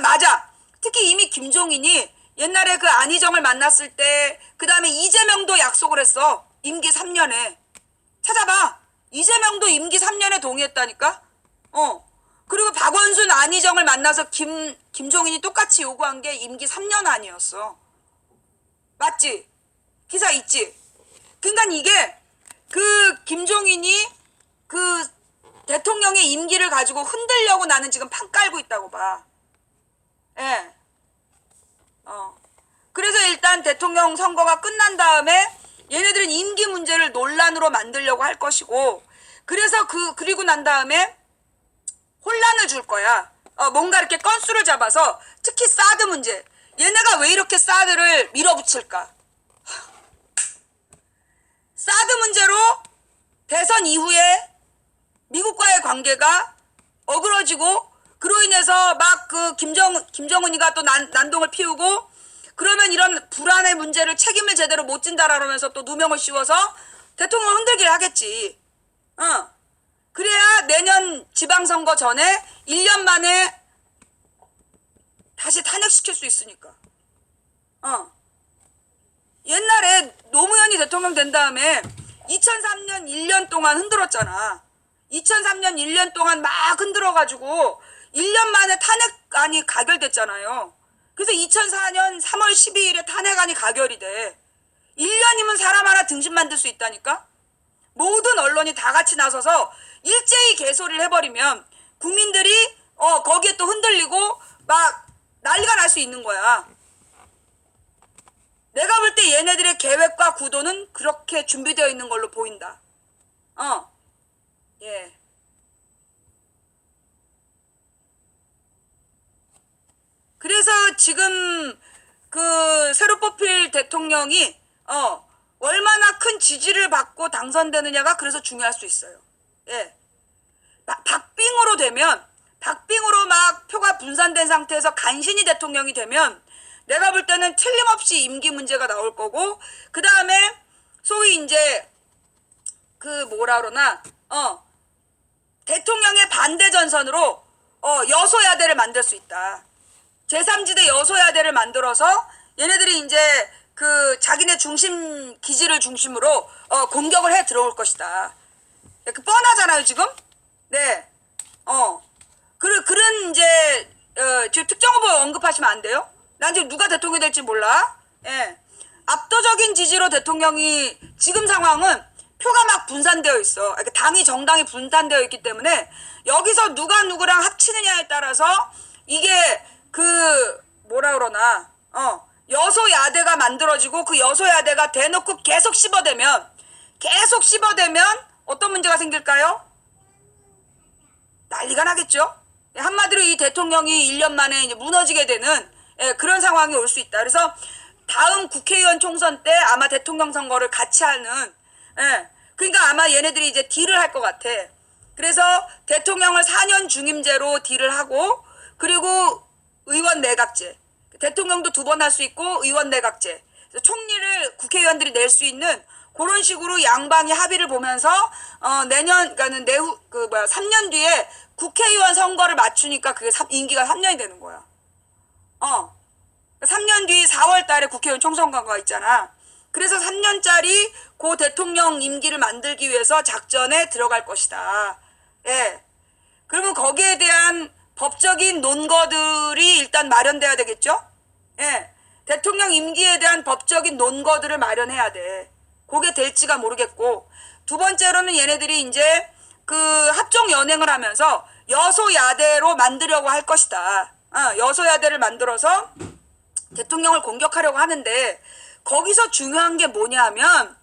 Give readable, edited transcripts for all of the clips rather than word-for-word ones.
맞아. 특히 이미 김종인이 옛날에 그 안희정을 만났을 때, 그 다음에 이재명도 약속을 했어. 임기 3년에. 찾아봐. 이재명도 임기 3년에 동의했다니까? 그리고 박원순 안희정을 만나서 김종인이 똑같이 요구한 게 임기 3년 아니었어. 맞지? 기사 있지? 그러니까 이게 그 김종인이 그 대통령의 임기를 가지고 흔들려고 나는 지금 판 깔고 있다고 봐. 예. 그래서 일단 대통령 선거가 끝난 다음에 얘네들은 임기 문제를 논란으로 만들려고 할 것이고, 그래서 그리고 난 다음에 혼란을 줄 거야. 뭔가 이렇게 건수를 잡아서, 특히 사드 문제. 얘네가 왜 이렇게 사드를 밀어붙일까? 사드 문제로 대선 이후에 미국과의 관계가 어그러지고, 그로 인해서 막 그 김정은이가 또 난동을 피우고, 그러면 이런 불안의 문제를 책임을 제대로 못 진다라 그러면서 또 누명을 씌워서 대통령을 흔들기를 하겠지. 그래야 내년 지방선거 전에 1년 만에 다시 탄핵시킬 수 있으니까. 옛날에 노무현이 대통령 된 다음에 2003년 1년 동안 흔들었잖아. 2003년 1년 동안 막 흔들어가지고 1년 만에 탄핵안이 가결됐잖아요. 그래서 2004년 3월 12일에 탄핵안이 가결이 돼. 1년이면 사람 하나 등신 만들 수 있다니까? 모든 언론이 다 같이 나서서 일제히 개소리를 해버리면 국민들이 거기에 또 흔들리고 막 난리가 날 수 있는 거야. 내가 볼 때 얘네들의 계획과 구도는 그렇게 준비되어 있는 걸로 보인다. 예. 그래서 지금 그 새로 뽑힐 대통령이 얼마나 큰 지지를 받고 당선되느냐가 그래서 중요할 수 있어요. 예. 박빙으로 되면, 박빙으로 막 표가 분산된 상태에서 간신히 대통령이 되면 내가 볼 때는 틀림없이 임기 문제가 나올 거고, 그 다음에 소위 이제 그 뭐라 그러나 대통령의 반대 전선으로 여소야대를 만들 수 있다. 제3지대 여소야대를 만들어서 얘네들이 이제 그 자기네 중심 기지를 중심으로 공격을 해 들어올 것이다. 그 뻔하잖아요 지금. 네. 그런 이제 지금 특정 후보 언급하시면 안 돼요. 난 지금 누가 대통령이 될지 몰라. 예. 압도적인 지지로 대통령이, 지금 상황은 표가 막 분산되어 있어. 그러니까 당이 정당이 분산되어 있기 때문에 여기서 누가 누구랑 합치느냐에 따라서 이게 그 뭐라 그러나 여소야대가 만들어지고, 그 여소야대가 대놓고 계속 씹어대면 어떤 문제가 생길까요? 난리가 나겠죠. 한마디로 이 대통령이 1년 만에 이제 무너지게 되는 그런 상황이 올 수 있다. 그래서 다음 국회의원 총선 때 아마 대통령 선거를 같이 하는, 그러니까 아마 얘네들이 이제 딜을 할 것 같아. 그래서 대통령을 4년 중임제로 딜을 하고, 그리고 의원 내각제, 대통령도 2번 할 수 있고 의원 내각제, 총리를 국회의원들이 낼 수 있는 그런 식으로 양방이 합의를 보면서 내년, 그러니까는 3년 뒤에 국회의원 선거를 맞추니까 그게 임기가 3년이 되는 거야. 3년 뒤 4월 달에 국회의원 총선거가 있잖아. 그래서 3년짜리 고 대통령 임기를 만들기 위해서 작전에 들어갈 것이다. 예. 그러면 거기에 대한 법적인 논거들이 일단 마련돼야 되겠죠? 예. 대통령 임기에 대한 법적인 논거들을 마련해야 돼. 그게 될지가 모르겠고, 두 번째로는 얘네들이 이제 그 합종 연행을 하면서 여소야대로 만들려고 할 것이다. 여소야대를 만들어서 대통령을 공격하려고 하는데, 거기서 중요한 게 뭐냐면,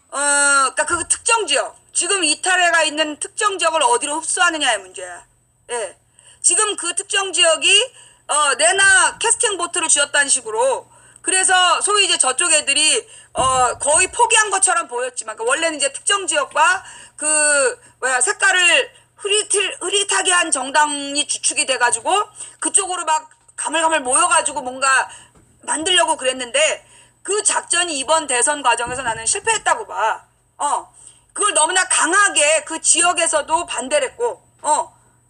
그러니까 그 특정 지역, 지금 이탈해가 있는 특정 지역을 어디로 흡수하느냐의 문제야. 예. 지금 그 특정 지역이 내나 캐스팅 보트를 쥐었다는 식으로, 그래서 소위 이제 저쪽 애들이 거의 포기한 것처럼 보였지만, 그러니까 원래는 이제 특정 지역과 그 색깔을 흐릿하게 한 정당이 주축이 돼가지고 그쪽으로 막 가물가물 모여가지고 뭔가 만들려고 그랬는데, 그 작전이 이번 대선 과정에서 나는 실패했다고 봐. 그걸 너무나 강하게 그 지역에서도 반대를 했고,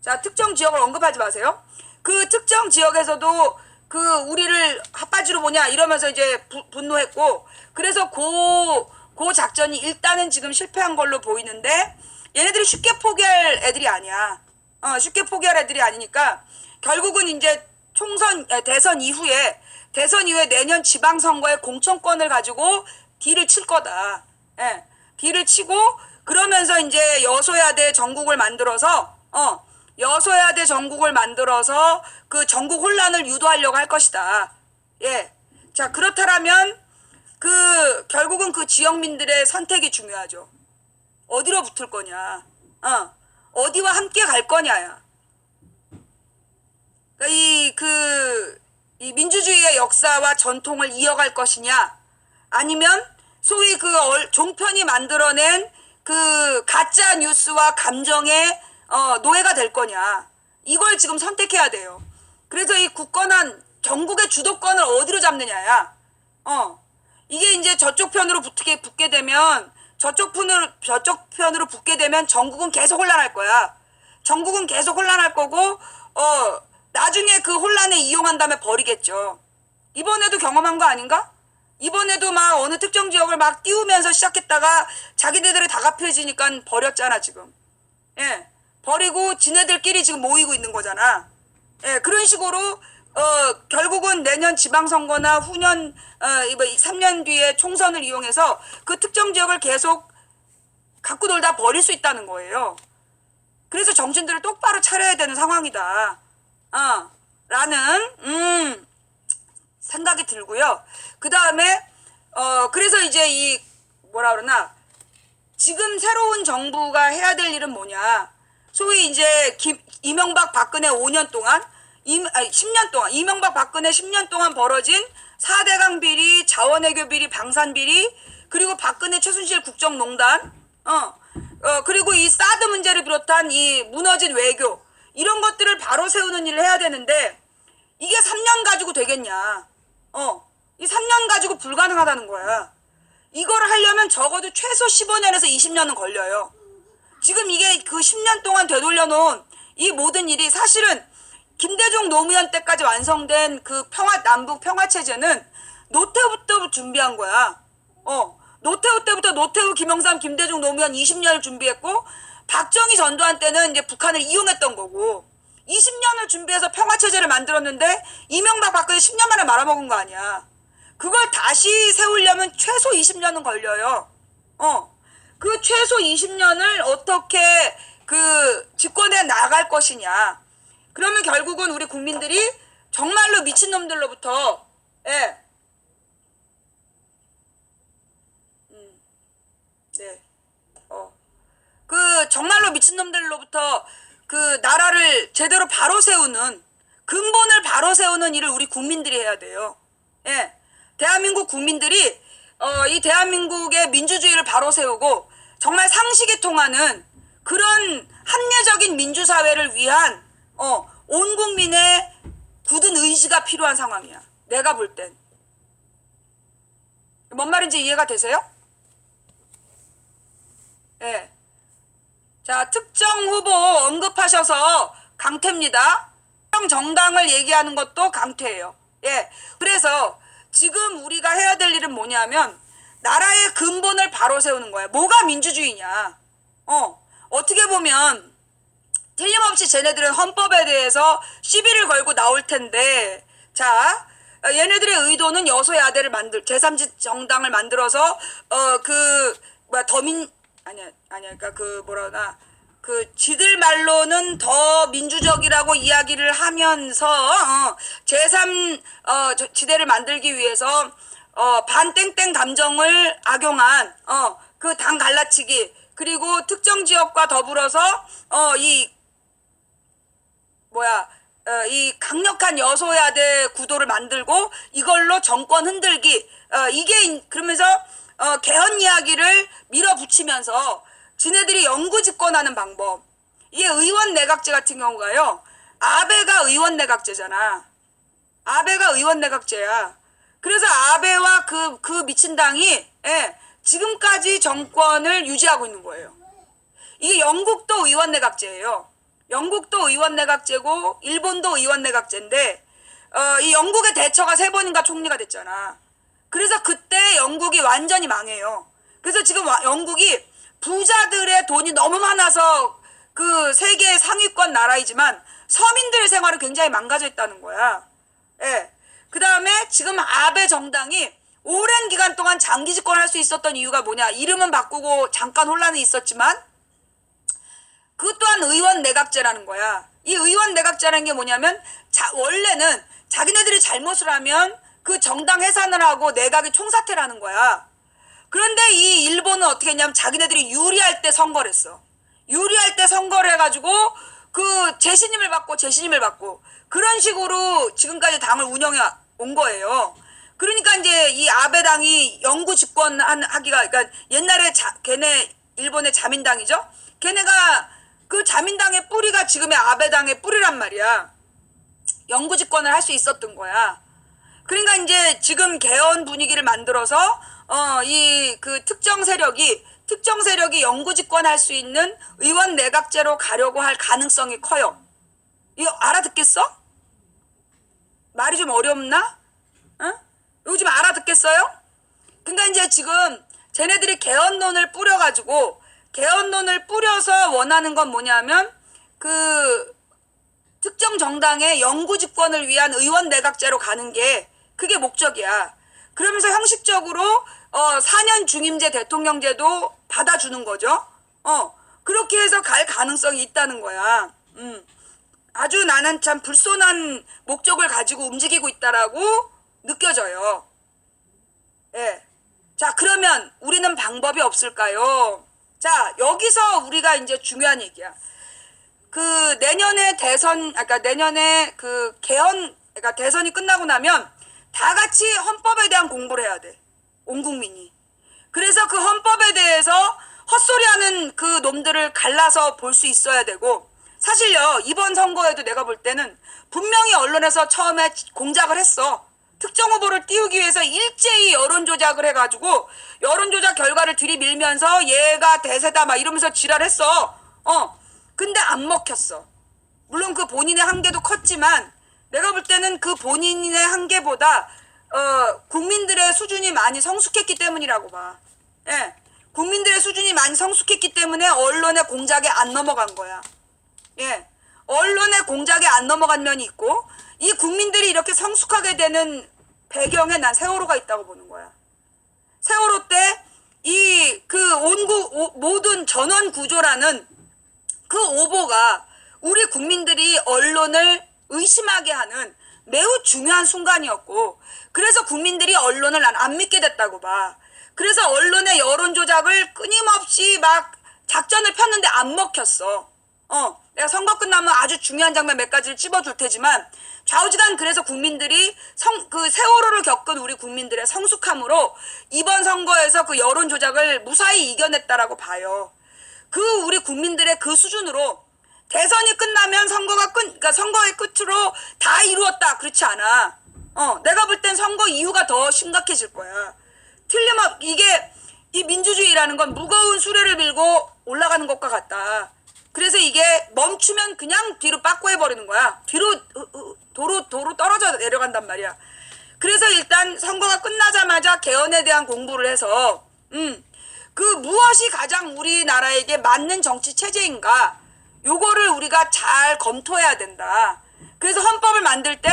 자, 특정 지역을 언급하지 마세요. 그 특정 지역에서도 그 우리를 핫바지로 보냐 이러면서 이제 분노했고, 그래서 그 작전이 일단은 지금 실패한 걸로 보이는데, 얘네들이 쉽게 포기할 애들이 아니야. 쉽게 포기할 애들이 아니니까 결국은 이제 대선 이후에 내년 지방선거의 공천권을 가지고 딜을 칠 거다. 예, 딜을 치고, 그러면서 이제 여소야대 전국을 만들어서 그 전국 혼란을 유도하려고 할 것이다. 예. 자, 그렇다면 결국은 그 지역민들의 선택이 중요하죠. 어디로 붙을 거냐. 어디와 함께 갈 거냐야. 이 민주주의의 역사와 전통을 이어갈 것이냐, 아니면 소위 종편이 만들어낸 그 가짜 뉴스와 감정의 노예가 될 거냐. 이걸 지금 선택해야 돼요. 그래서 이 굳건한 전국의 주도권을 어디로 잡느냐야. 이게 이제 저쪽 편으로 붙게 되면, 저쪽 편으로 붙게 되면 전국은 계속 혼란할 거야. 전국은 계속 혼란할 거고, 나중에 그 혼란에 이용한 다음에 버리겠죠. 이번에도 경험한 거 아닌가? 이번에도 막 어느 특정 지역을 막 띄우면서 시작했다가 자기네들이 다급해지니까 버렸잖아, 지금. 예. 버리고 지네들끼리 지금 모이고 있는 거잖아. 예, 그런 식으로, 결국은 내년 지방선거나 후년, 3년 뒤에 총선을 이용해서 그 특정 지역을 계속 갖고 놀다 버릴 수 있다는 거예요. 그래서 정신들을 똑바로 차려야 되는 상황이다. 라는, 생각이 들고요. 그 다음에, 그래서 이제 뭐라 그러나, 지금 새로운 정부가 해야 될 일은 뭐냐. 소위 이제 이명박 박근혜 5년 동안, 10년 동안, 이명박 박근혜 10년 동안 벌어진 4대강 비리, 자원외교 비리, 방산 비리, 그리고 박근혜 최순실 국정농단, 그리고 이 사드 문제를 비롯한 이 무너진 외교, 이런 것들을 바로 세우는 일을 해야 되는데, 이게 3년 가지고 되겠냐. 이 3년 가지고 불가능하다는 거야. 이걸 하려면 적어도 최소 15년에서 20년은 걸려요. 지금 이게 그 10년 동안 되돌려 놓은 이 모든 일이 사실은 김대중 노무현 때까지 완성된 그 남북 평화체제는 노태우부터 준비한 거야. 노태우 때부터 노태우, 김영삼, 김대중, 노무현 20년을 준비했고, 박정희, 전두환 때는 이제 북한을 이용했던 거고, 20년을 준비해서 평화체제를 만들었는데 이명박 박근혜 10년 만에 말아먹은 거 아니야. 그걸 다시 세우려면 최소 20년은 걸려요. 그 최소 20년을 어떻게 집권해 나갈 것이냐. 그러면 결국은 우리 국민들이 정말로 미친놈들로부터, 예. 네. 정말로 미친놈들로부터 나라를 제대로 바로 세우는, 근본을 바로 세우는 일을 우리 국민들이 해야 돼요. 예. 대한민국 국민들이, 이 대한민국의 민주주의를 바로 세우고, 정말 상식이 통하는 그런 합리적인 민주사회를 위한, 온 국민의 굳은 의지가 필요한 상황이야. 내가 볼 땐. 뭔 말인지 이해가 되세요? 예. 자, 특정 후보 언급하셔서 강퇴입니다. 특정 정당을 얘기하는 것도 강퇴예요. 예. 그래서 지금 우리가 해야 될 일은 뭐냐면, 나라의 근본을 바로 세우는 거야. 뭐가 민주주의냐. 어떻게 보면 틀림없이 쟤네들은 헌법에 대해서 시비를 걸고 나올 텐데, 자, 얘네들의 의도는 여소야대를 제3지 정당을 만들어서 지들 말로는 더 민주적이라고 이야기를 하면서 제3지대를 만들기 위해서 반땡땡 담정을 악용한 그 당 갈라치기, 그리고 특정 지역과 더불어서 이 강력한 여소야대 구도를 만들고 이걸로 정권 흔들기, 이게 그러면서 개헌 이야기를 밀어붙이면서 지네들이 영구 집권하는 방법. 이게 의원 내각제 같은 경우가요, 아베가 의원 내각제잖아. 아베가 의원 내각제야. 그래서 아베와 그 미친 당이, 예, 지금까지 정권을 유지하고 있는 거예요. 이게 영국도 의원 내각제예요. 영국도 의원 내각제고 일본도 의원 내각제인데 이 영국의 대처가 3번인가 총리가 됐잖아. 그래서 그때 영국이 완전히 망해요. 그래서 지금 영국이 부자들의 돈이 너무 많아서 그 세계 상위권 나라이지만 서민들의 생활은 굉장히 망가져 있다는 거야. 예. 그 다음에 지금 아베 정당이 오랜 기간 동안 장기 집권할 수 있었던 이유가 뭐냐. 이름은 바꾸고 잠깐 혼란이 있었지만 그것 또한 의원 내각제라는 거야. 이 의원 내각제라는 게 뭐냐면 원래는 자기네들이 잘못을 하면 그 정당 해산을 하고 내각이 총사퇴를 하는 거야. 그런데 이 일본은 어떻게 했냐면 자기네들이 유리할 때 선거를 했어. 유리할 때 선거를 해가지고 그 재신임을 받고 그런 식으로 지금까지 당을 운영해 온 거예요. 그러니까 이제 이 아베당이 영구 집권하기가 그러니까 옛날에 걔네 일본의 자민당이죠. 걔네가 그 자민당의 뿌리가 지금의 아베당의 뿌리란 말이야. 영구 집권을 할 수 있었던 거야. 그러니까 이제 지금 개헌 분위기를 만들어서 이 그 특정 세력이 영구 집권할 수 있는 의원 내각제로 가려고 할 가능성이 커요. 이거 알아듣겠어? 말이 좀 어렵나? 응? 이거 좀 알아듣겠어요? 그러니까 이제 지금 쟤네들이 개헌론을 뿌려서 원하는 건 뭐냐면 그 특정 정당의 영구 집권을 위한 의원 내각제로 가는 게 그게 목적이야. 그러면서 형식적으로 4년 중임제 대통령제도 받아주는 거죠. 그렇게 해서 갈 가능성이 있다는 거야. 아주 나는 참 불손한 목적을 가지고 움직이고 있다라고 느껴져요. 예. 자, 그러면 우리는 방법이 없을까요? 자, 여기서 우리가 이제 중요한 얘기야. 그 내년에 내년에 그 개헌, 그러니까 대선이 끝나고 나면 다 같이 헌법에 대한 공부를 해야 돼. 온 국민이. 그래서 그 헌법에 대해서 헛소리하는 그 놈들을 갈라서 볼 수 있어야 되고, 사실요, 이번 선거에도 내가 볼 때는 분명히 언론에서 처음에 공작을 했어. 특정 후보를 띄우기 위해서 일제히 여론조작을 해가지고 여론조작 결과를 들이밀면서 얘가 대세다 막 이러면서 지랄했어. 근데 안 먹혔어. 물론 그 본인의 한계도 컸지만 내가 볼 때는 그 본인의 한계보다 국민들의 수준이 많이 성숙했기 때문이라고 봐. 예. 국민들의 수준이 많이 성숙했기 때문에 언론의 공작에 안 넘어간 거야. 예. 언론의 공작에 안 넘어간 면이 있고, 이 국민들이 이렇게 성숙하게 되는 배경에 난 세월호가 있다고 보는 거야. 세월호 때 이 그 모든 전원 구조라는 그 오보가 우리 국민들이 언론을 의심하게 하는 매우 중요한 순간이었고, 그래서 국민들이 언론을 난 안 믿게 됐다고 봐. 그래서 언론의 여론 조작을 끊임없이 막 작전을 폈는데 안 먹혔어. 내가 선거 끝나면 아주 중요한 장면 몇 가지를 찝어줄 테지만, 좌우지간 그래서 국민들이 그 세월호를 겪은 우리 국민들의 성숙함으로 이번 선거에서 그 여론 조작을 무사히 이겨냈다라고 봐요. 그 우리 국민들의 그 수준으로 대선이 끝나면 그러니까 선거의 끝으로 다 이루었다, 그렇지 않아. 내가 볼 땐 선거 이후가 더 심각해질 거야. 이게 이 민주주의라는 건 무거운 수레를 밀고 올라가는 것과 같다. 그래서 이게 멈추면 그냥 뒤로 빠꾸해버리는 거야. 뒤로 도로 떨어져 내려간단 말이야. 그래서 일단 선거가 끝나자마자 개헌에 대한 공부를 해서 그 무엇이 가장 우리나라에게 맞는 정치 체제인가, 요거를 우리가 잘 검토해야 된다. 그래서 헌법을 만들 때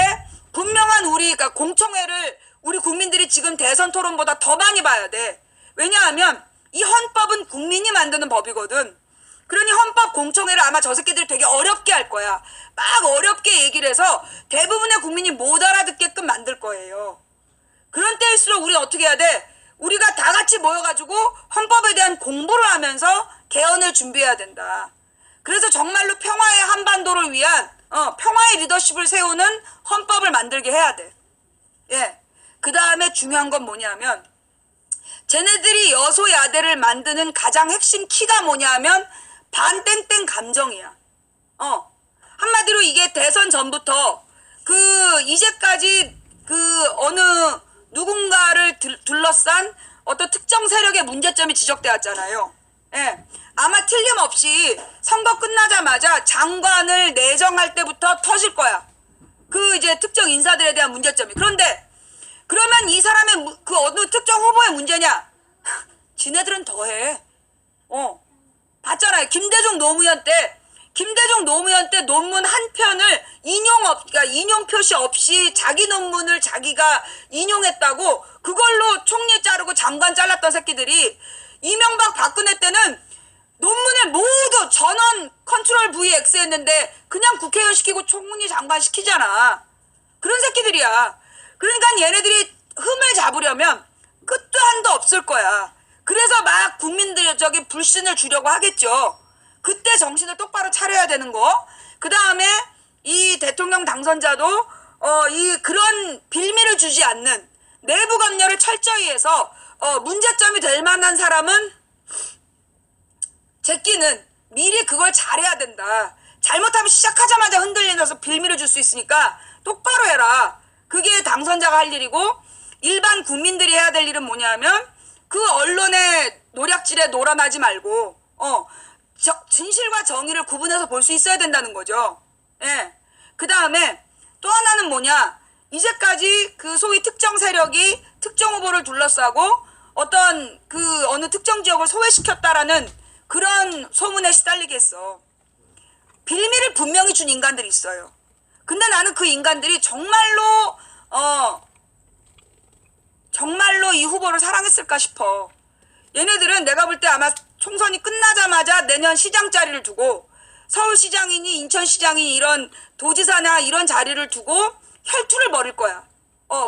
분명한 그러니까 공청회를 우리 국민들이 지금 대선 토론보다 더 많이 봐야 돼. 왜냐하면 이 헌법은 국민이 만드는 법이거든. 그러니 헌법 공청회를 아마 저 새끼들이 되게 어렵게 할 거야. 막 어렵게 얘기를 해서 대부분의 국민이 못 알아듣게끔 만들 거예요. 그런 때일수록 우리 어떻게 해야 돼? 우리가 다 같이 모여가지고 헌법에 대한 공부를 하면서 개헌을 준비해야 된다. 그래서 정말로 평화의 한반도를 위한 평화의 리더십을 세우는 헌법을 만들게 해야 돼. 예. 그 다음에 중요한 건 뭐냐면, 쟤네들이 여소야대를 만드는 가장 핵심 키가 뭐냐면 반땡땡 감정이야. 한마디로 이게 대선 전부터 이제까지 어느 누군가를 둘러싼 어떤 특정 세력의 문제점이 지적되었잖아요. 예. 아마 틀림없이 선거 끝나자마자 장관을 내정할 때부터 터질 거야. 그 이제 특정 인사들에 대한 문제점이. 그런데 그러면 이 사람의 그 어느 특정 후보의 문제냐? 지네들은 더해. 봤잖아요. 김대중 노무현 때 논문 한 편을 그러니까 인용 표시 없이 자기 논문을 자기가 인용했다고 그걸로 총리 자르고 장관 잘랐던 새끼들이 이명박 박근혜 때는 논문을 모두 전원 컨트롤 V X 했는데 그냥 국회의원 시키고 총리 장관 시키잖아. 그런 새끼들이야. 그러니까 얘네들이 흠을 잡으려면 끝도 한도 없을 거야. 그래서 막 국민들 불신을 주려고 하겠죠. 그때 정신을 똑바로 차려야 되는 거. 그 다음에 이 대통령 당선자도 그런 빌미를 주지 않는 내부 검열을 철저히 해서 문제점이 될 만한 사람은 제끼는 미리 그걸 잘해야 된다. 잘못하면 시작하자마자 흔들리면서 빌미를 줄 수 있으니까 똑바로 해라. 그게 당선자가 할 일이고 일반 국민들이 해야 될 일은 뭐냐면 그 언론의 노략질에 놀아나지 말고 진실과 정의를 구분해서 볼 수 있어야 된다는 거죠. 예. 그 다음에 또 하나는 뭐냐? 이제까지 그 소위 특정 세력이 특정 후보를 둘러싸고 어떤 그 어느 특정 지역을 소외시켰다라는 그런 소문에 시달리게 했어. 빌미를 분명히 준 인간들이 있어요. 근데 나는 그 인간들이 정말로 이 후보를 사랑했을까 싶어. 얘네들은 내가 볼 때 아마 총선이 끝나자마자 내년 시장 자리를 두고 서울시장이니 인천시장이니 이런 도지사나 이런 자리를 두고 혈투를 벌일 거야.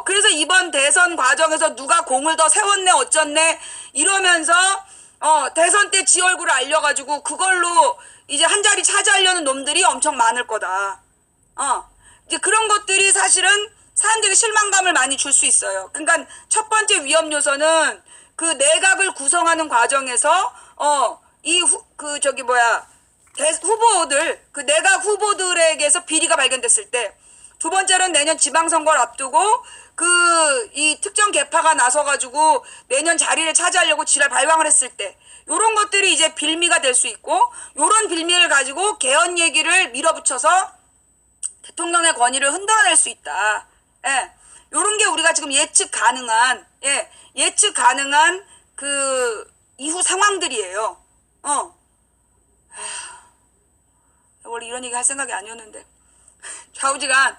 그래서 이번 대선 과정에서 누가 공을 더 세웠네 어쩌네 이러면서 대선 때 지 얼굴을 알려가지고 그걸로 이제 한 자리 차지하려는 놈들이 엄청 많을 거다. 이제 그런 것들이 사실은 사람들에게 실망감을 많이 줄 수 있어요. 그러니까 첫 번째 위험 요소는 그 내각을 구성하는 과정에서 후보들 그 내각 후보들에게서 비리가 발견됐을 때, 두 번째는 내년 지방선거를 앞두고 이 특정 계파가 나서가지고 내년 자리를 차지하려고 지랄 발광을 했을 때, 요런 것들이 이제 빌미가 될 수 있고, 요런 빌미를 가지고 개헌 얘기를 밀어붙여서 대통령의 권위를 흔들어낼 수 있다. 예. 요런 게 우리가 지금 예측 가능한 그 이후 상황들이에요. 원래 이런 얘기 할 생각이 아니었는데. 좌우지간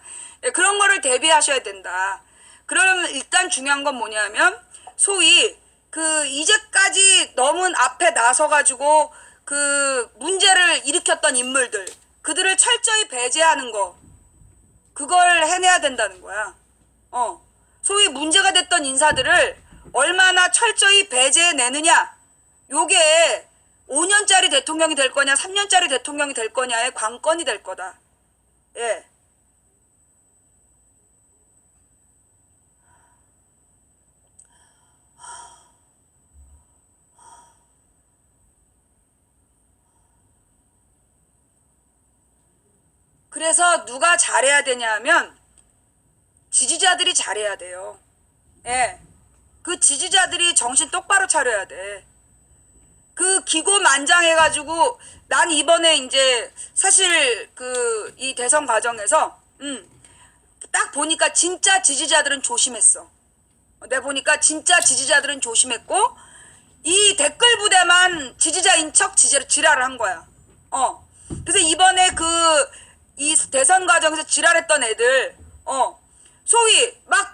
그런 거를 대비하셔야 된다. 그러면 일단 중요한 건 뭐냐면 소위 그 이제까지 너무 앞에 나서가지고 그 문제를 일으켰던 인물들, 그들을 철저히 배제하는 거, 그걸 해내야 된다는 거야. 소위 문제가 됐던 인사들을 얼마나 철저히 배제해내느냐, 요게 5년짜리 대통령이 될 거냐 3년짜리 대통령이 될 거냐의 관건이 될 거다. 예. 그래서 누가 잘해야 되냐면 지지자들이 잘해야 돼요. 예. 그 지지자들이 정신 똑바로 차려야 돼. 그 기고만장해가지고 난 이번에 이제 사실 이 대선 과정에서 딱 보니까 진짜 지지자들은 조심했어. 내가 보니까 진짜 지지자들은 조심했고 이 댓글 부대만 지지자인 척 지랄을 한 거야. 그래서 이번에 이 대선 과정에서 지랄했던 애들, 소위 막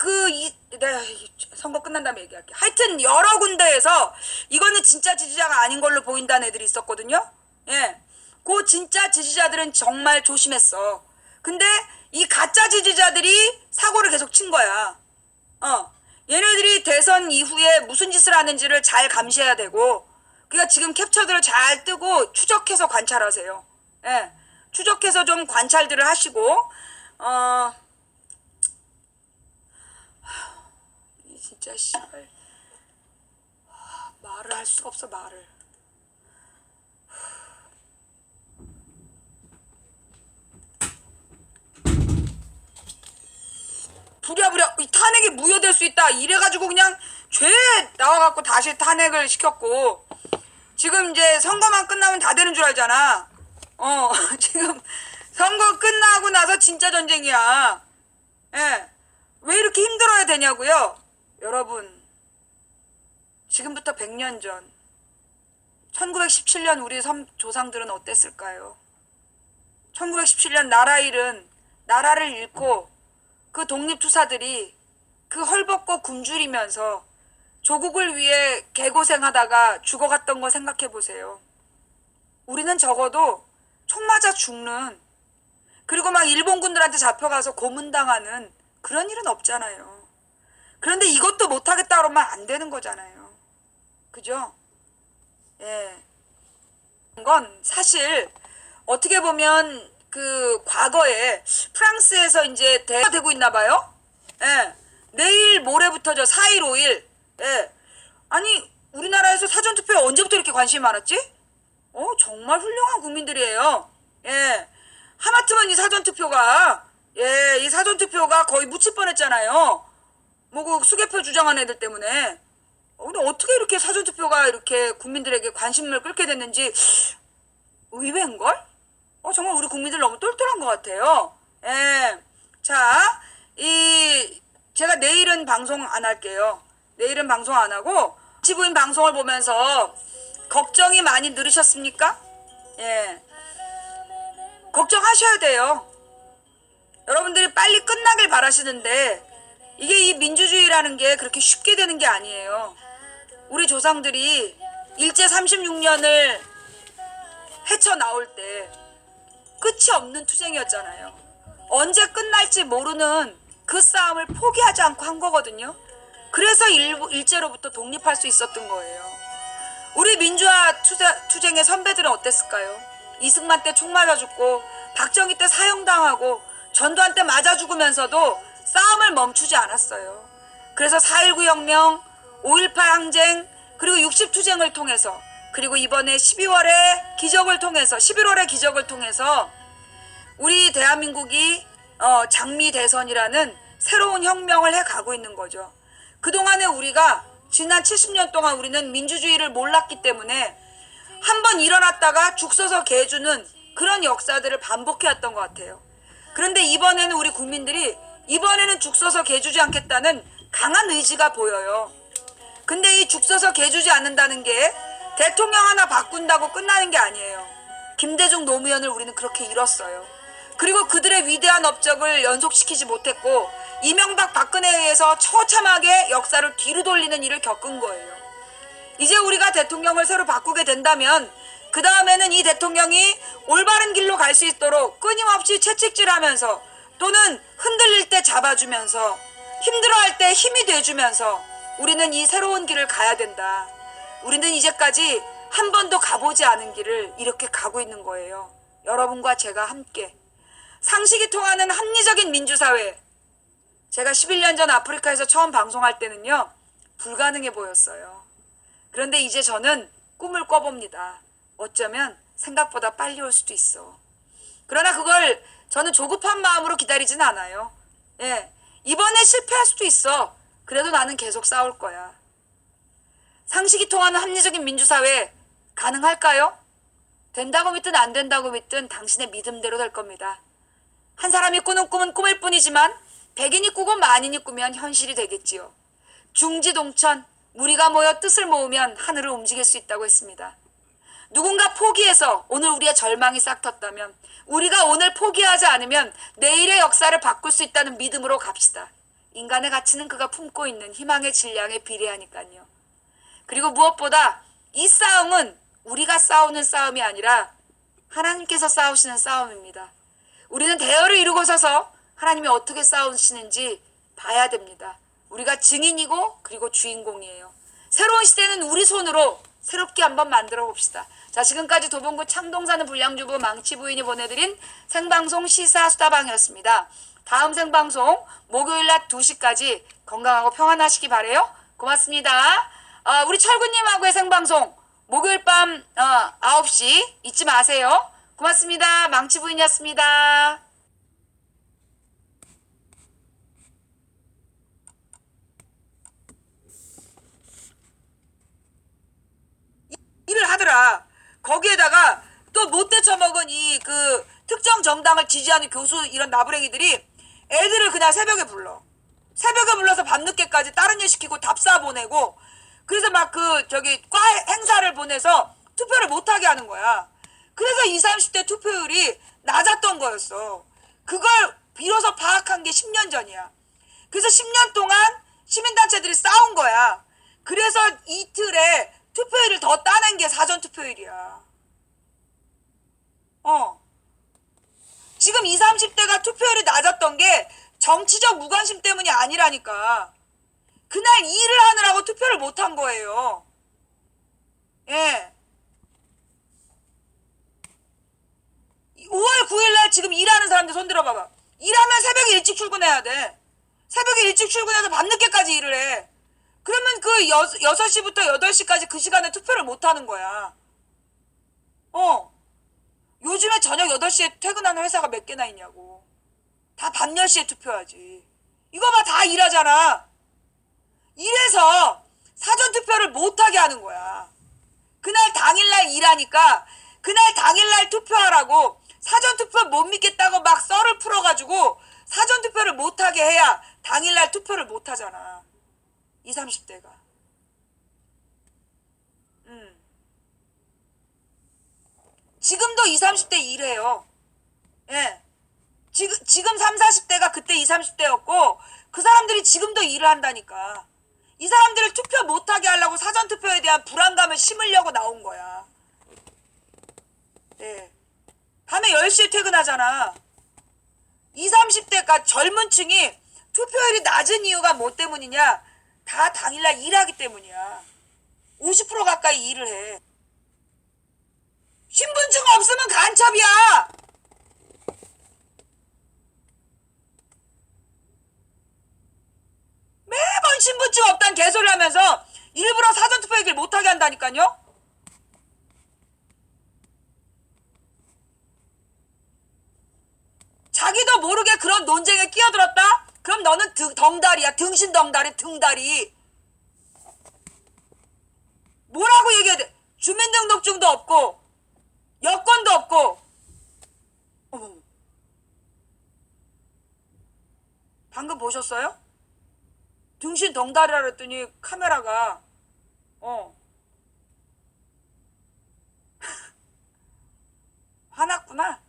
내가 선거 끝난 다음에 얘기할게. 하여튼 여러 군데에서 이거는 진짜 지지자가 아닌 걸로 보인다는 애들이 있었거든요. 예. 그 진짜 지지자들은 정말 조심했어. 근데 이 가짜 지지자들이 사고를 계속 친 거야. 얘네들이 대선 이후에 무슨 짓을 하는지를 잘 감시해야 되고, 그러니까 지금 캡처들을 잘 뜨고 추적해서 관찰하세요. 예. 추적해서 좀 관찰들을 하시고, 진짜 씨발 말을 할 수가 없어. 말을. 부랴부랴 이 탄핵이 무효될 수 있다 이래가지고 그냥 죄 나와갖고 다시 탄핵을 시켰고, 지금 이제 선거만 끝나면 다 되는 줄 알잖아. 지금 선거 끝나고 나서 진짜 전쟁이야. 예. 왜 이렇게 힘들어야 되냐고요? 여러분, 지금부터 100년 전, 1917년 우리 조상들은 어땠을까요? 1917년 나라를 잃고 그 독립투사들이 그 헐벗고 굶주리면서 조국을 위해 개고생하다가 죽어갔던 거 생각해 보세요. 우리는 적어도 총 맞아 죽는, 그리고 막 일본군들한테 잡혀가서 고문당하는 그런 일은 없잖아요. 그런데 이것도 못하겠다 그러면 안 되는 거잖아요. 그죠? 예. 건 사실 어떻게 보면 그 과거에 프랑스에서 이제 대가 되고 있나 봐요. 예. 내일 모레부터죠. 4일 5일. 예. 아니 우리나라에서 사전투표에 언제부터 이렇게 관심이 많았지? 정말 훌륭한 국민들이에요. 예. 하마터면 이 사전투표가 이 사전투표가 거의 묻힐 뻔했잖아요. 뭐 그 수개표 주장한 애들 때문에. 근데 어떻게 이렇게 사전투표가 이렇게 국민들에게 관심을 끌게 됐는지 의외인걸? 정말 우리 국민들 너무 똘똘한 것 같아요. 예. 자, 제가 내일은 방송 안 할게요. 내일은 방송 안 하고, 지부인 방송을 보면서 걱정이 많이 늘으셨습니까? 예. 걱정하셔야 돼요. 여러분들이 빨리 끝나길 바라시는데, 이게 이 민주주의라는 게 그렇게 쉽게 되는 게 아니에요. 우리 조상들이 일제 36년을 헤쳐나올 때 끝이 없는 투쟁이었잖아요. 언제 끝날지 모르는 그 싸움을 포기하지 않고 한 거거든요. 그래서 일제로부터 독립할 수 있었던 거예요. 우리 민주화 투쟁의 선배들은 어땠을까요? 이승만 때 총 맞아 죽고 박정희 때 사형당하고 전두환 때 맞아 죽으면서도 싸움을 멈추지 않았어요. 그래서 4.19 혁명, 5.18 항쟁, 그리고 60투쟁을 통해서, 그리고 이번에 11월의 기적을 통해서 우리 대한민국이 장미 대선이라는 새로운 혁명을 해가고 있는 거죠. 그동안에 우리가 지난 70년 동안 우리는 민주주의를 몰랐기 때문에 한번 일어났다가 죽 서서 개주는 그런 역사들을 반복해왔던 것 같아요. 그런데 이번에는 우리 국민들이 이번에는 죽 서서 개주지 않겠다는 강한 의지가 보여요. 근데 이 죽 서서 개주지 않는다는 게 대통령 하나 바꾼다고 끝나는 게 아니에요. 김대중 노무현을 우리는 그렇게 잃었어요. 그리고 그들의 위대한 업적을 연속시키지 못했고 이명박 박근혜에 의해서 처참하게 역사를 뒤로 돌리는 일을 겪은 거예요. 이제 우리가 대통령을 새로 바꾸게 된다면 그 다음에는 이 대통령이 올바른 길로 갈 수 있도록 끊임없이 채찍질하면서 또는 흔들릴 때 잡아주면서 힘들어할 때 힘이 돼주면서 우리는 이 새로운 길을 가야 된다. 우리는 이제까지 한 번도 가보지 않은 길을 이렇게 가고 있는 거예요. 여러분과 제가 함께 상식이 통하는 합리적인 민주사회. 제가 11년 전 아프리카에서 처음 방송할 때는요 불가능해 보였어요. 그런데 이제 저는 꿈을 꿔봅니다. 어쩌면 생각보다 빨리 올 수도 있어. 그러나 그걸 저는 조급한 마음으로 기다리진 않아요. 예, 이번에 실패할 수도 있어. 그래도 나는 계속 싸울 거야. 상식이 통하는 합리적인 민주사회 가능할까요? 된다고 믿든 안 된다고 믿든 당신의 믿음대로 될 겁니다. 한 사람이 꾸는 꿈은 꿈일 뿐이지만 백인이 꾸고 만인이 꾸면 현실이 되겠지요. 중지동천, 무리가 모여 뜻을 모으면 하늘을 움직일 수 있다고 했습니다. 누군가 포기해서 오늘 우리의 절망이 싹텄다면 우리가 오늘 포기하지 않으면 내일의 역사를 바꿀 수 있다는 믿음으로 갑시다. 인간의 가치는 그가 품고 있는 희망의 질량에 비례하니까요. 그리고 무엇보다 이 싸움은 우리가 싸우는 싸움이 아니라 하나님께서 싸우시는 싸움입니다. 우리는 대열을 이루고 서서 하나님이 어떻게 싸우시는지 봐야 됩니다. 우리가 증인이고 그리고 주인공이에요. 새로운 시대는 우리 손으로 새롭게 한번 만들어 봅시다. 자, 지금까지 도봉구 창동사는 불량주부 망치부인이 보내드린 생방송 시사수다방이었습니다. 다음 생방송 목요일 낮 2시까지 건강하고 평안하시기 바래요. 고맙습니다. 우리 철구님하고의 생방송 목요일 밤 9시 잊지 마세요. 고맙습니다. 망치부인이었습니다. 일을 하더라. 끝이야. 거기에다가 또 못돼 처먹은 이 그 특정 정당을 지지하는 교수 이런 나부랭이들이 애들을 그냥 새벽에 불러. 새벽에 불러서 밤늦게까지 다른 일 시키고 답사 보내고 그래서 막 그 저기 과 행사를 보내서 투표를 못하게 하는 거야. 그래서 20, 30대 투표율이 낮았던 거였어. 그걸 비로소 파악한 게 10년 전이야. 그래서 10년 동안 시민단체들이 싸운 거야. 그래서 이틀에 투표율을 더 따낸 게 사전투표율이야. 지금 20, 30대가 투표율이 낮았던 게 정치적 무관심 때문이 아니라니까. 그날 일을 하느라고 투표를 못한 거예요. 예. 5월 9일날 지금 일하는 사람들 손 들어봐봐. 일하면 새벽에 일찍 출근해야 돼. 새벽에 일찍 출근해서 밤늦게까지 일을 해. 그러면 그 6시부터 8시까지 그 시간에 투표를 못하는 거야. 요즘에 저녁 8시에 퇴근하는 회사가 몇 개나 있냐고. 다 밤 10시에 투표하지. 이거 봐, 다 일하잖아. 이래서 사전투표를 못하게 하는 거야. 그날 당일날 일하니까 그날 당일날 투표하라고 사전투표 못 믿겠다고 막 썰을 풀어가지고 사전투표를 못하게 해야 당일날 투표를 못하잖아. 20, 30대가. 지금도 20, 30대 일해요. 예. 지금 3, 40대가 그때 20, 30대였고 그 사람들이 지금도 일을 한다니까. 이 사람들을 투표 못하게 하려고 사전투표에 대한 불안감을 심으려고 나온 거야. 네. 밤에 10시에 퇴근하잖아. 20, 30대가 젊은 층이 투표율이 낮은 이유가 뭐 때문이냐? 다 당일날 일하기 때문이야. 50% 가까이 일을 해. 신분증 없으면 간첩이야. 매번 신분증 없다는 개소리 하면서 일부러 사전투표 얘기를 못하게 한다니까요. 자기도 모르게 그런 논쟁에 끼어들었다? 그럼 너는 덩다리야. 등신덩다리, 등다리. 뭐라고 얘기해야 돼? 주민등록증도 없고 여권도 없고. 어머. 방금 보셨어요? 등신덩다리라 그랬더니 카메라가 화났구나.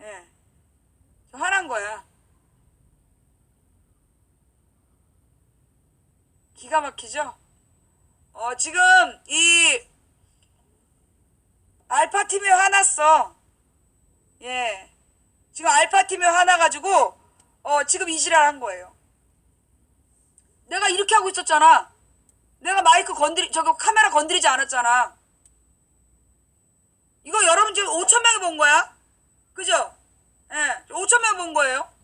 예. 화난 거야. 기가 막히죠? 지금 이 알파팀이 화났어. 예. 지금 알파팀이 화나가지고 지금 이 지랄 한 거예요. 내가 이렇게 하고 있었잖아. 내가 마이크 저거 카메라 건드리지 않았잖아. 이거 여러분 지금 5,000명이 본 거야. 그죠? 예. 5,000명 본 거예요.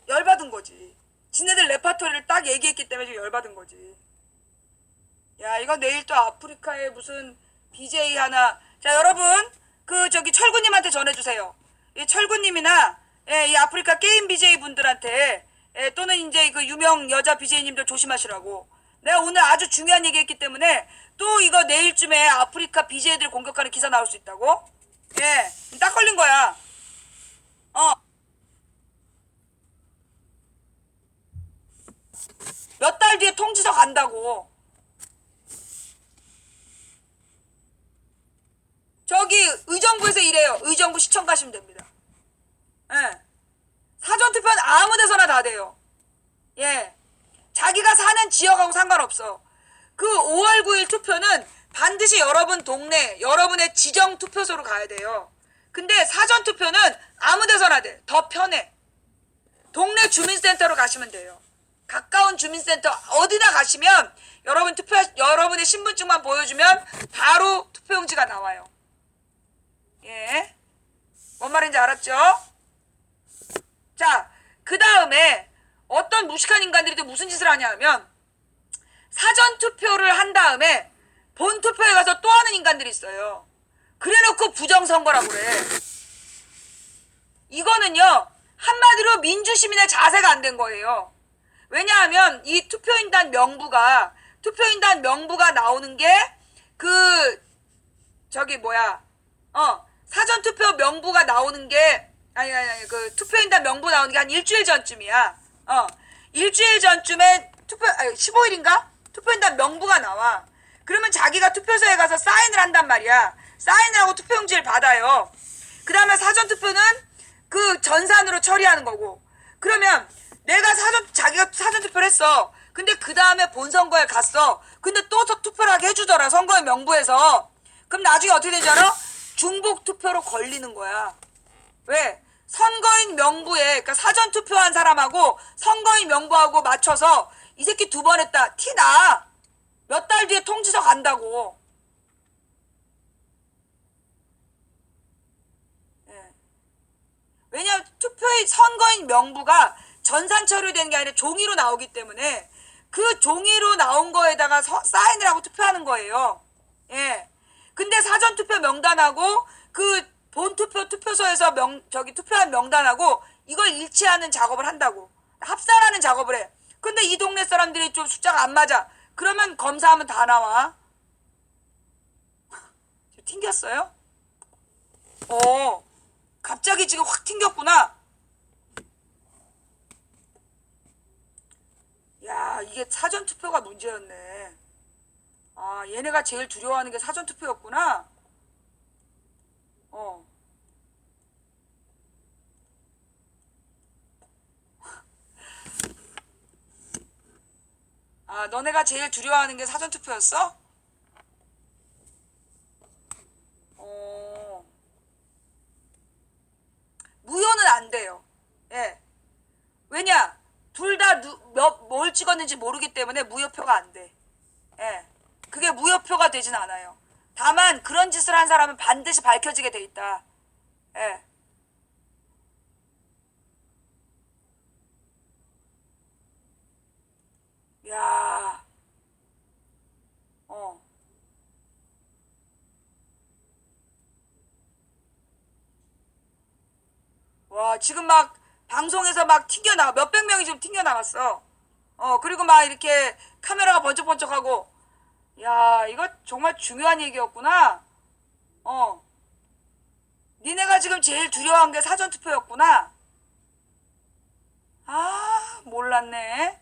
열받은 거지. 지네들 레파토리를 딱 얘기했기 때문에 지금 열받은 거지. 야, 이거 내일 또 아프리카에 무슨 BJ 하나. 자, 여러분, 저기 철구님한테 전해주세요. 이 철구님이나, 이 아프리카 게임 BJ 분들한테, 또는 이제 그 유명 여자 BJ님들 조심하시라고. 내가 오늘 아주 중요한 얘기 했기 때문에, 또 이거 내일쯤에 아프리카 BJ들 공격하는 기사 나올 수 있다고? 예, 딱 걸린 거야. 몇 달 뒤에 통지서 간다고. 저기 의정부에서 일해요. 의정부 시청 가시면 됩니다. 예. 사전투표는 아무 데서나 다 돼요. 예. 자기가 사는 지역하고 상관없어. 그 5월 9일 투표는 반드시 여러분 동네, 여러분의 지정 투표소로 가야 돼요. 근데 사전투표는 아무 데서나 돼. 더 편해. 동네 주민센터로 가시면 돼요. 가까운 주민센터 어디나 가시면 여러분의 신분증만 보여주면 바로 투표용지가 나와요. 예. 뭔 말인지 알았죠? 자, 그 다음에 어떤 무식한 인간들이 또 무슨 짓을 하냐 하면 사전투표를 한 다음에 본투표에 가서 또 하는 인간들이 있어요. 그래놓고 부정선거라고 그래. 이거는요, 한마디로 민주시민의 자세가 안 된 거예요. 왜냐하면 이 투표인단 명부가 나오는 게 그 저기 뭐야 사전투표 명부가 나오는 게 아니 그 투표인단 명부 나오는 게 한 일주일 전쯤이야. 일주일 전쯤에 15일인가? 투표인단 명부가 나와. 그러면 자기가 투표소에 가서 사인을 한단 말이야. 사인을 하고 투표용지를 받아요. 그 다음에 사전투표는 그 전산으로 처리하는 거고. 그러면 내가 자기가 사전투표를 했어. 근데 그 다음에 본선거에 갔어. 근데 또 투표를 하게 해주더라. 선거인 명부에서. 그럼 나중에 어떻게 되지 알아? 중복 투표로 걸리는 거야. 왜? 선거인 명부에, 그러니까 사전 투표한 사람하고 선거인 명부하고 맞춰서 이 새끼 2번 했다. 티 나. 몇 달 뒤에 통지서 간다고. 예. 왜냐하면 선거인 명부가 전산 처리되는 게 아니라 종이로 나오기 때문에 그 종이로 나온 거에다가 사인을 하고 투표하는 거예요. 예. 근데 사전투표 명단하고 그 투표소에서 투표한 명단하고 이걸 일치하는 작업을 한다고. 합산하는 작업을 해. 근데 이 동네 사람들이 좀 숫자가 안 맞아. 그러면 검사하면 다 나와. 튕겼어요? 갑자기 지금 확 튕겼구나. 야, 이게 사전투표가 문제였네. 아, 얘네가 제일 두려워하는 게 사전투표였구나. 아, 너네가 제일 두려워하는 게 사전투표였어? 무효는 안 돼요. 예. 왜냐? 둘 다 뭘 찍었는지 모르기 때문에 무효표가 안 돼. 예. 그게 무효표가 되진 않아요. 다만 그런 짓을 한 사람은 반드시 밝혀지게 돼 있다. 예. 야. 어. 와, 지금 막 방송에서 막 튕겨나가, 몇백 명이 지금 튕겨나갔어. 그리고 막 이렇게 카메라가 번쩍번쩍하고, 야, 이거 정말 중요한 얘기였구나. 어. 니네가 지금 제일 두려워한 게 사전투표였구나. 아, 몰랐네.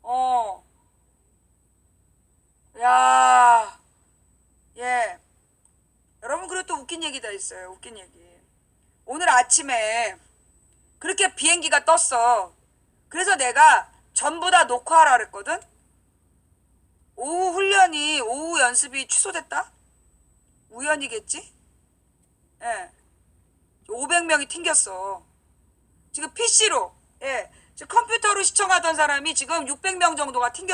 어. 야, 예. 여러분, 그리고 또 웃긴 얘기가 있어요. 웃긴 얘기. 오늘 아침에 그렇게 비행기가 떴어. 그래서 내가 전부 다 녹화하라 그랬거든? 오후 연습이 취소됐다? 우연이겠지? 예. 500명이 튕겼어. 지금 PC로, 예. 지금 컴퓨터로 시청하던 사람이 지금 600명 정도가 튕겼어.